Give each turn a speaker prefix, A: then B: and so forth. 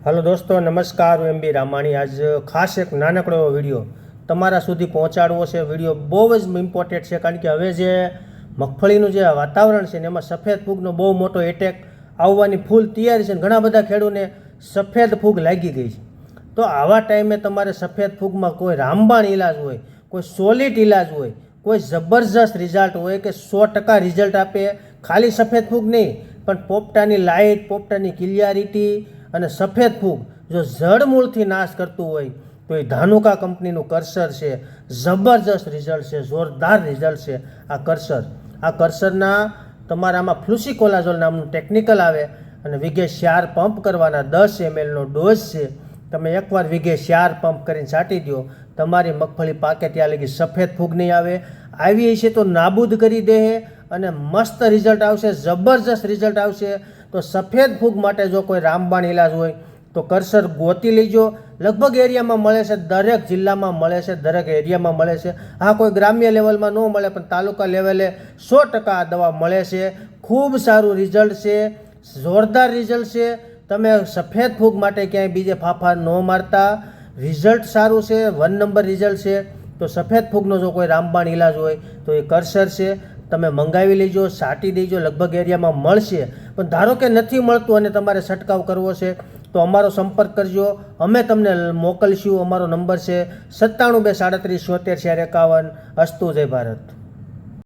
A: Hello दोस्तों, नमस्कार। હું એમ બી રામાણી આજ ખાસ એક નાનકડો એવો વિડીયો તમારા સુધી પહોંચાડવો છે। વિડીયો બહુ જ ઇમ્પોર્ટન્ટ છે, કારણ કે હવે જે મગફળીનું જે વાતાવરણ છે ને એમાં સફેદ ફૂગનો બહુ મોટો એટેક આવવાની ફૂલ તૈયારી છે, અને ઘણા બધા ખેડૂતને સફેદ ફૂગ લાગી ગઈ છે। તો આવા ટાઈમે તમારે સફેદ ફૂગમાં કોઈ રામબાણ ઇલાજ હોય, કોઈ સોલિડ ઇલાજ હોય, કોઈ જબરજસ્ત રિઝલ્ટ હોય કે 100% રિઝલ્ટ આપે, ખાલી સફેદ ફૂગ નહીં પણ પોપટાની લાઇટ, પોપટાની ક્લિયરિટી અને સફેદ ફૂગ જો જડમૂળથી નાશ કરતું હોય તો એ ધાનુકા કંપનીનું કર્સર છે। જબરજસ્ત રિઝલ્ટ છે, જોરદાર રિઝલ્ટ છે આ કર્સરના તમારામાં ફ્લુસિકોલાઝોલ નામનું ટેકનિકલ આવે અને વીઘે 4 પંપ કરવાના, 10 ml ડોઝ છે। તમે એકવાર વીઘે 4 પંપ કરીને છાંટી દો, તમારી મગફળી પાકે ત્યાં લગી સફેદ ફૂગ નહીં આવે। આવી છે તો નાબૂદ કરી દે અને મસ્ત રિઝલ્ટ આવશે, જબરજસ્ત રિઝલ્ટ આવશે। તો સફેદ ફૂગ માટે જો કોઈ રામબાણ ઇલાજ હોય તો કર્સર ગોતી લેજો। લગભગ એરિયામાં મળે છે, દરેક જિલ્લામાં મળે છે, દરેક એરિયામાં મળે છે। હા, કોઈ ગ્રામ્ય લેવલમાં ન મળે પણ તાલુકા લેવલે 100% આ દવા મળે છે। ખૂબ સારું રિઝલ્ટ છે, જોરદાર રિઝલ્ટ છે। તમે સફેદ ફૂગ માટે ક્યાંય બીજે ફાફા ન મારતા, રિઝલ્ટ સારું છે, 1 નંબર રિઝલ્ટ છે। તો સફેદ ફૂગનો જો કોઈ રામબાણ ઇલાજ હોય તો એ કર્સર છે, તમે મંગાવી લેજો, છાંટી દેજો। લગભગ એરિયામાં મળશે, પણ ધારો કે નથી મળતું અને તમારે છંટકાવ કરવો છે તો અમારો સંપર્ક કરજો, અમે તમને મોકલશું। અમારો નંબર છે 97 237 74 51। અસ્તુ, જય ભારત।